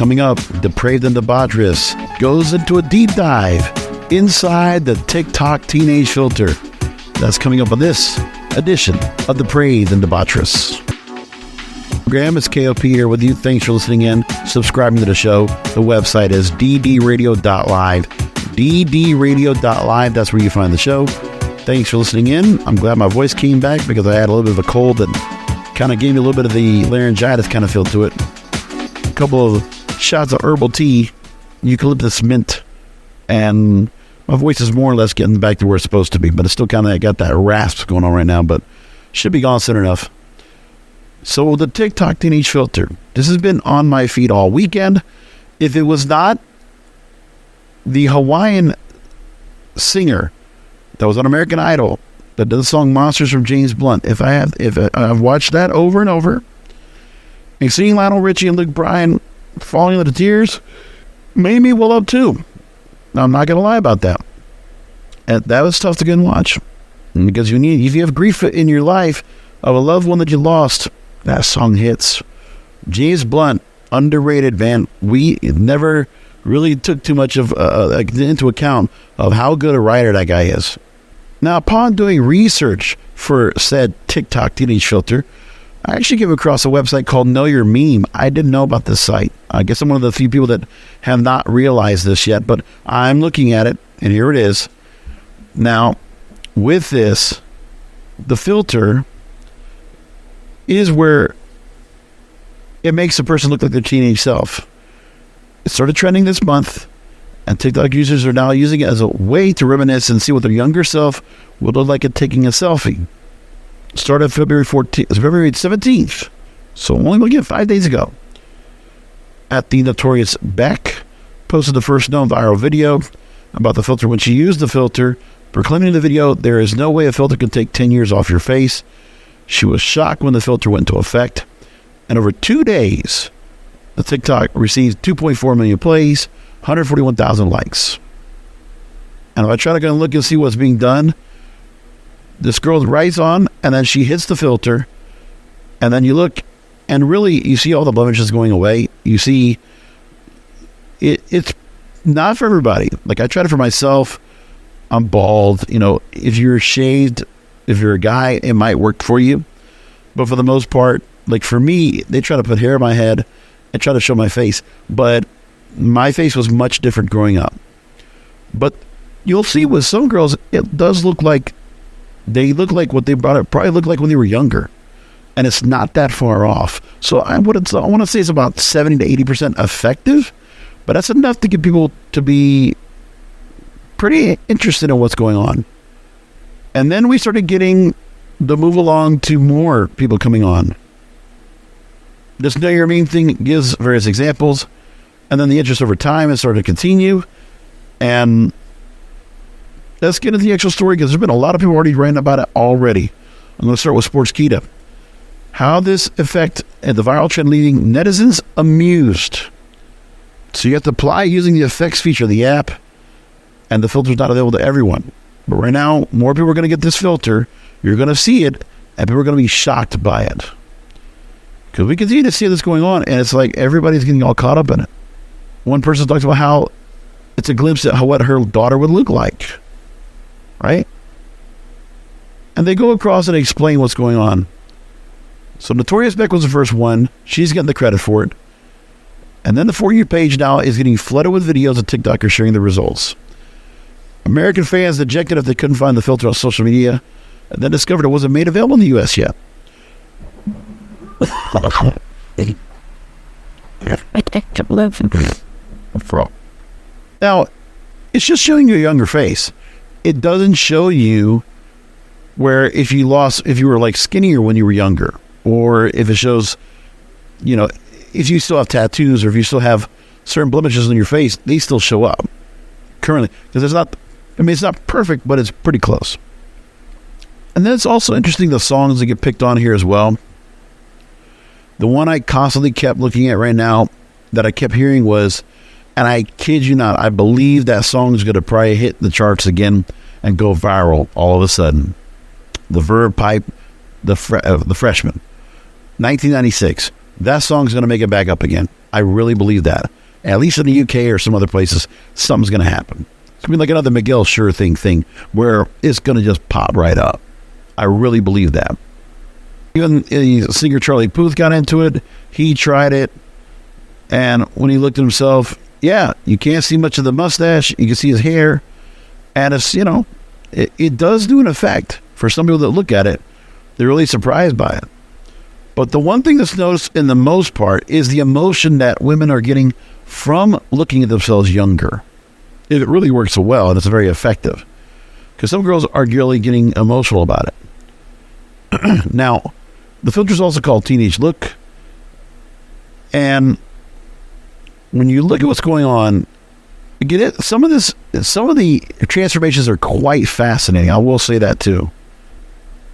Coming up, Depraved and Debaucherous goes into a deep dive inside the TikTok teenage filter. That's coming up on this edition of Depraved and Debaucherous. Graham, it's KOP here with you. Thanks for listening in, subscribing to the show. The website is ddradio.live. ddradio.live, that's where you find the show. Thanks for listening in. I'm glad my voice came back because I had a little bit of a cold that kind of gave me a little bit of the laryngitis kind of feel to it. A couple of shots of herbal tea, eucalyptus mint, and my voice is more or less getting back to where it's supposed to be, but it's still kind of got that rasp going on right now, but should be gone soon enough. So the TikTok teenage filter, this has been on my feed all weekend. If it was not the Hawaiian singer that was on American Idol that did the song Monsters from James Blunt, if I've watched that over and over and seeing Lionel Richie and Luke Bryan falling into tears made me well up too. Now, I'm not going to lie about that. And that was tough to go and watch. Because if you have grief in your life of a loved one that you lost, that song hits. James Blunt, underrated, man. We never really took too much of into account of how good a writer that guy is. Now, upon doing research for said TikTok teenage filter, I actually came across a website called Know Your Meme. I didn't know about this site. I guess I'm one of the few people that have not realized this yet, but I'm looking at it, and here it is. Now, with this, the filter is where it makes a person look like their teenage self. It started trending this month, and TikTok users are now using it as a way to reminisce and see what their younger self would look like at taking a selfie. Started February 17th, so only looking at 5 days ago. At the Notorious Beck posted the first known viral video about the filter when she used the filter, proclaiming in the video, "There is no way a filter can take 10 years off your face." She was shocked when the filter went into effect, and over 2 days, the TikTok received 2.4 million plays, 141,000 likes. And if I try to go and look and see what's being done, this girl writes on, and then she hits the filter, and then you look, and really, you see all the blemishes going away. You see, it's not for everybody. Like, I tried it for myself. I'm bald. If you're shaved, if you're a guy, it might work for you. But for the most part, like for me, they try to put hair in my head and try to show my face. But my face was much different growing up. But you'll see with some girls, it does look like they look like what they probably looked like when they were younger. And it's not that far off. So I want to say it's about 70 to 80% effective. But that's enough to get people to be pretty interested in what's going on. And then we started getting the move along to more people coming on. This Know Your Meme thing gives various examples. And then the interest over time has started to continue. And let's get into the actual story because there's been a lot of people already writing about it already. I'm going to start with Sports Kita. How this effect and the viral trend leaving netizens amused. So you have to apply using the effects feature of the app, and the filter is not available to everyone. But right now, more people are going to get this filter. You're going to see it, and people are going to be shocked by it. Because we continue to see this going on, and it's like everybody's getting all caught up in it. One person talks about how it's a glimpse at what her daughter would look like. Right? And they go across and explain what's going on. So Notorious Beck was the first one. She's getting the credit for it. And then the For You page now is getting flooded with videos of TikTokers sharing the results. American fans dejected if they couldn't find the filter on social media, and then discovered it wasn't made available in the U.S. yet. Now, it's just showing you a younger face. It doesn't show you where if you were like skinnier when you were younger, or if it shows, if you still have tattoos or if you still have certain blemishes on your face, they still show up currently. Because it's not perfect, but it's pretty close. And then it's also interesting the songs that get picked on here as well. The one I constantly kept looking at right now that I kept hearing was, and I kid you not, I believe that song is going to probably hit the charts again and go viral all of a sudden. The Verve Pipe, the Freshman. 1996. That song's going to make it back up again. I really believe that. At least in the UK or some other places, something's going to happen. It's going to be like another Miguel Sure thing where it's going to just pop right up. I really believe that. Even singer Charlie Puth got into it. He tried it. And when he looked at himself, yeah, you can't see much of the mustache. You can see his hair. And it's, it does do an effect. For some people that look at it, they're really surprised by it. But the one thing that's noticed in the most part is the emotion that women are getting from looking at themselves younger. It really works so well, and it's very effective. Because some girls are really getting emotional about it. Now, the filter is also called Teenage Look. And when you look at what's going on, some of the transformations are quite fascinating. I will say that too.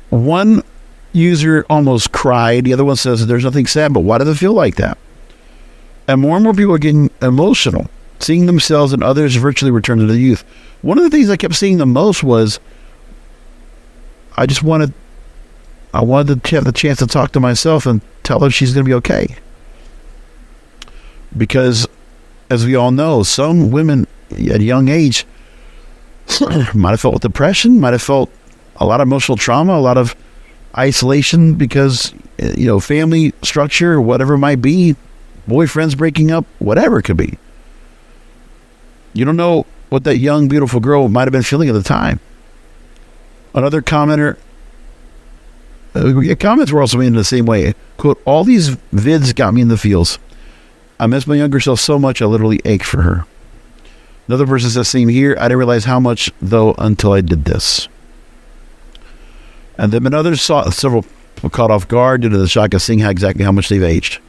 One user almost cried. The other one says there's nothing sad, but why do they feel like that? And more people are getting emotional, seeing themselves and others virtually return to the youth. One of the things I kept seeing the most was I wanted to have the chance to talk to myself and tell her she's going to be okay. Because, as we all know, some women at a young age might have felt depression, might have felt a lot of emotional trauma, a lot of isolation because, family structure, whatever it might be, boyfriends breaking up, whatever it could be. You don't know what that young, beautiful girl might have been feeling at the time. Another commenter, comments were also made in the same way. Quote, all these vids got me in the feels. I miss my younger self so much, I literally ache for her. Another person says, same here. I didn't realize how much, though, until I did this. And then others saw several caught off guard due to the shock of seeing exactly how much they've aged.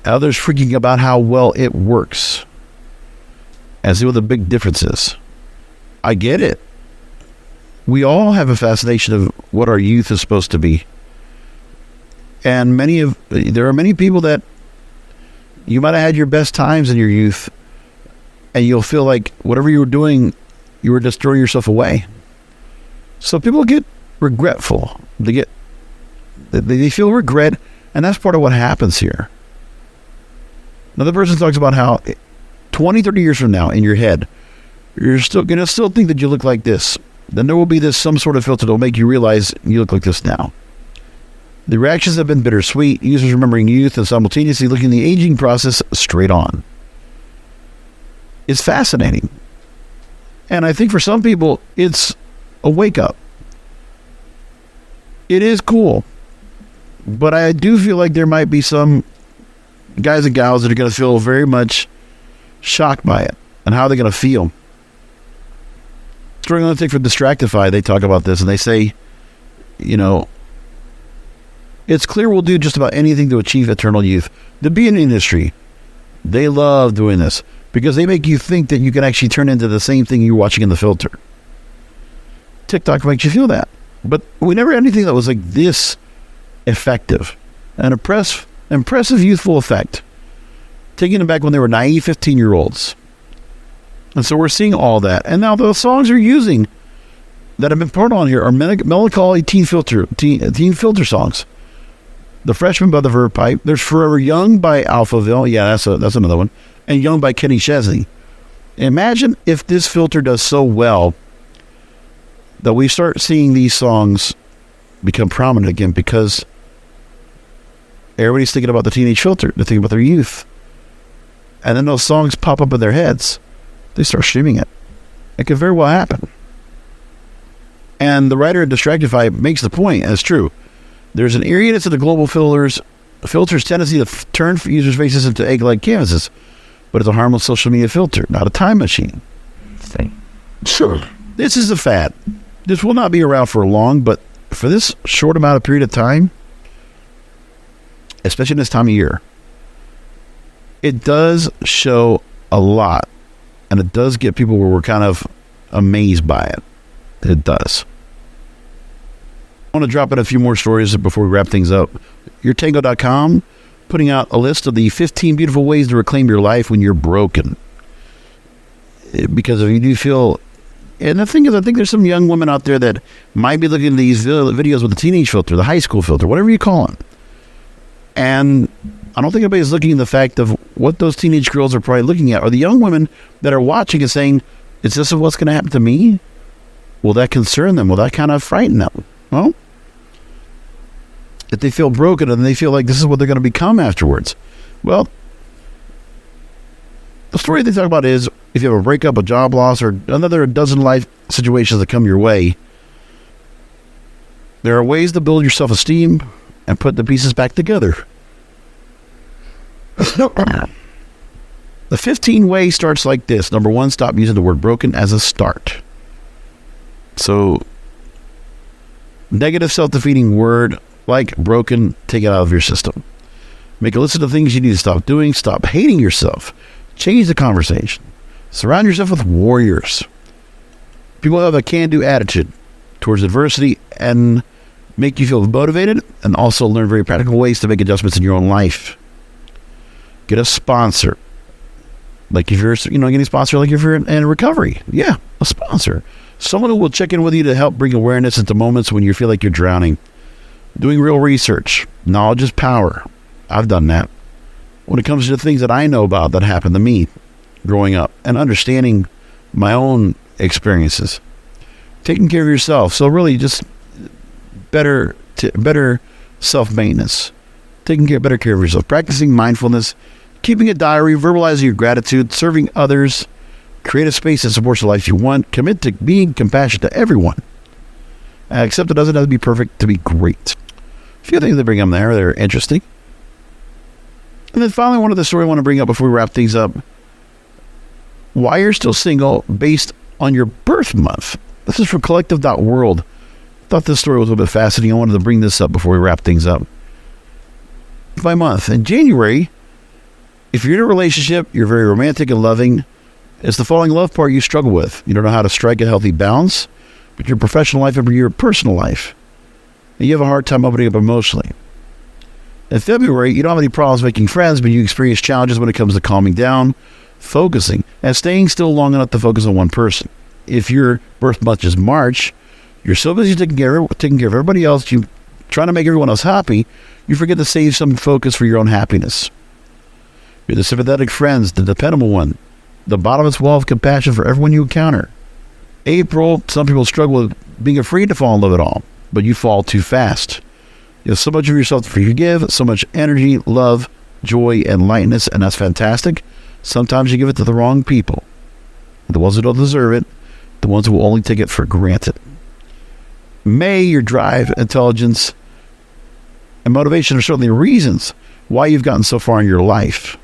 Others freaking about how well it works. And see what the big difference is. I get it. We all have a fascination of what our youth is supposed to be. And there are many people that you might have had your best times in your youth, and you'll feel like whatever you were doing, you were just throwing yourself away. So people get regretful. They feel regret, and that's part of what happens here. Another person talks about how 20, 30 years from now in your head, you're still going to think that you look like this. Then there will be some sort of filter that will make you realize you look like this now. The reactions have been bittersweet, users remembering youth and simultaneously looking at the aging process straight on. It's fascinating. And I think for some people, it's a wake-up. It is cool. But I do feel like there might be some guys and gals that are going to feel very much shocked by it. And how they're going to feel. During another thing for Distractify, they talk about this and they say, it's clear we'll do just about anything to achieve eternal youth. The beauty industry, they love doing this because they make you think that you can actually turn into the same thing you're watching in the filter. TikTok makes you feel that. But we never had anything that was like this effective. An impressive youthful effect. Taking them back when they were naive 15-year-olds. And so we're seeing all that. And now the songs they're using that have been put on here are melancholy teen filter songs. The Freshman by the Verve Pipe. There's Forever Young by Alphaville. Yeah, that's another one. And Young by Kenny Chesney. Imagine if this filter does so well that we start seeing these songs become prominent again because everybody's thinking about the teenage filter. They're thinking about their youth. And then those songs pop up in their heads. They start streaming it. It could very well happen. And the writer at Distractify makes the point, and it's true. There's an eeriness of the global filter's tendency to turn users' faces into egg-like canvases, but it's a harmless social media filter, not a time machine. Sure. This is a fad. This will not be around for long, but for this short amount of period of time, especially in this time of year, it does show a lot, and it does get people where we're kind of amazed by it. It does. I want to drop in a few more stories before we wrap things up. YourTango.com putting out a list of the 15 beautiful ways to reclaim your life when you're broken. Because if you do feel... And the thing is, I think there's some young women out there that might be looking at these videos with the teenage filter, the high school filter, whatever you call it. And I don't think anybody's looking at the fact of what those teenage girls are probably looking at, or the young women that are watching and saying, is this what's going to happen to me? Will that concern them? Will that kind of frighten them? Well, if they feel broken and they feel like this is what they're going to become afterwards. Well, the story they talk about is if you have a breakup, a job loss, or another dozen life situations that come your way, there are ways to build your self-esteem and put the pieces back together. The 15 way starts like this. Number 1, stop using the word broken as a start. So, negative self-defeating word like broken, take it out of your system. Make a list of the things you need to stop doing. Stop hating yourself. Change the conversation. Surround yourself with warriors. People who have a can-do attitude towards adversity and make you feel motivated, and also learn very practical ways to make adjustments in your own life. Get a sponsor. Like if you're, getting a sponsor, like if you're in recovery. Yeah, a sponsor. Someone who will check in with you to help bring awareness into moments when you feel like you're drowning. Doing real research. Knowledge is power. I've done that. When it comes to the things that I know about that happened to me growing up and understanding my own experiences. Taking care of yourself. So really just better self-maintenance. Taking better care of yourself. Practicing mindfulness. Keeping a diary. Verbalizing your gratitude. Serving others. Create a space that supports the life you want. Commit to being compassionate to everyone. Except it doesn't have to be perfect to be great. A few things that bring them there. They're interesting. And then finally, one of the story I want to bring up before we wrap things up. Why you're still single based on your birth month. This is from collective.world. Thought this story was a little bit fascinating. I wanted to bring this up before we wrap things up. By month. In January, if you're in a relationship, you're very romantic and loving. It's the falling in love part you struggle with. You don't know how to strike a healthy balance between your professional life and your personal life. And you have a hard time opening up emotionally. In February, you don't have any problems making friends, but you experience challenges when it comes to calming down, focusing, and staying still long enough to focus on one person. If your birth month is March, you're so busy taking care of everybody else, you trying to make everyone else happy, you forget to save some focus for your own happiness. You're the sympathetic friends, the dependable one, the bottomless well of compassion for everyone you encounter. April, some people struggle with being afraid to fall in love at all, but you fall too fast. You have so much of yourself to forgive, so much energy, love, joy, and lightness, and that's fantastic. Sometimes you give it to the wrong people. The ones who don't deserve it, the ones who will only take it for granted. May, your drive, intelligence, and motivation are certainly reasons why you've gotten so far in your life.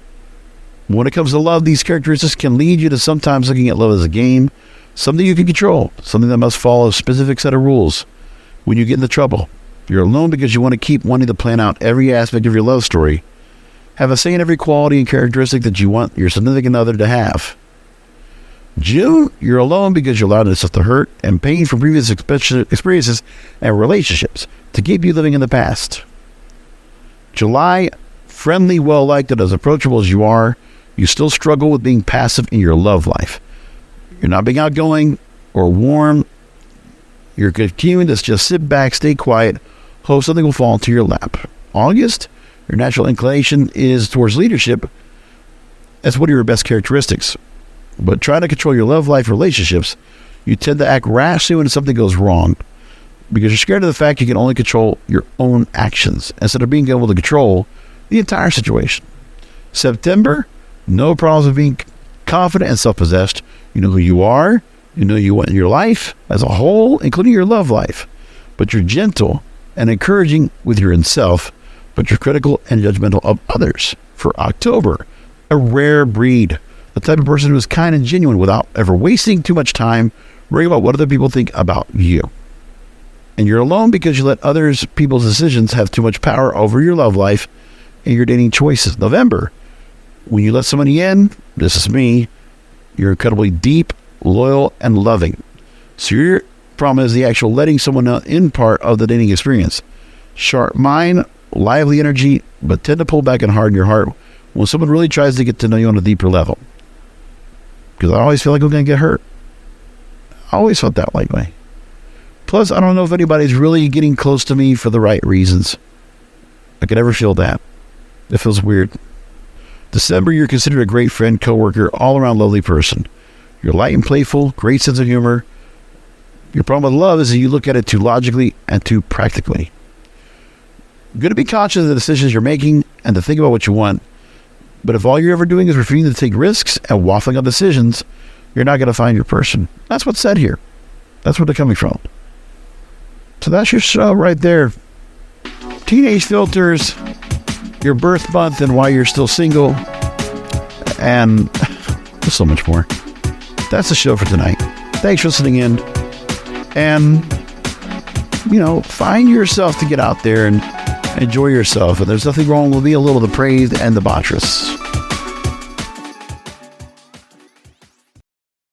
When it comes to love, these characteristics can lead you to sometimes looking at love as a game, something you can control, something that must follow a specific set of rules. When you get into trouble, you're alone because you want to keep wanting to plan out every aspect of your love story. Have a say in every quality and characteristic that you want your significant other to have. June, you're alone because you're allowing yourself to hurt and pain from previous experiences and relationships to keep you living in the past. July, friendly, well-liked, and as approachable as you are, you still struggle with being passive in your love life. You're not being outgoing or warm. You're continuing to just sit back, stay quiet, hope something will fall into your lap. August, your natural inclination is towards leadership. That's one of your best characteristics. But trying to control your love life relationships, you tend to act rashly when something goes wrong because you're scared of the fact you can only control your own actions instead of being able to control the entire situation. September, no problems with being confident and self-possessed. You know who you are. You know you want in your life as a whole, including your love life. But you're gentle and encouraging with your own self, but you're critical and judgmental of others. For October, a rare breed. The type of person who is kind and genuine without ever wasting too much time worrying about what other people think about you. And you're alone because you let others people's decisions have too much power over your love life and your dating choices. November, when you let somebody in, this is me, you're incredibly deep, loyal, and loving. So your problem is the actual letting someone in part of the dating experience. Sharp mind, lively energy, but tend to pull back and harden your heart when someone really tries to get to know you on a deeper level. Because I always feel like I'm going to get hurt. I always felt that way. Plus, I don't know if anybody's really getting close to me for the right reasons. I could never feel that. It feels weird. December, you're considered a great friend, coworker, all-around lovely person. You're light and playful, great sense of humor. Your problem with love is that you look at it too logically and too practically. Good to be conscious of the decisions you're making and to think about what you want. But if all you're ever doing is refusing to take risks and waffling on decisions, you're not going to find your person. That's what's said here. That's where they're coming from. So that's your show right there. Teenage filters, your birth month and why you're still single, and there's so much more. That's the show for tonight. Thanks for listening in. And, find yourself to get out there and enjoy yourself. And there's nothing wrong with being a little depraved and debaucherous.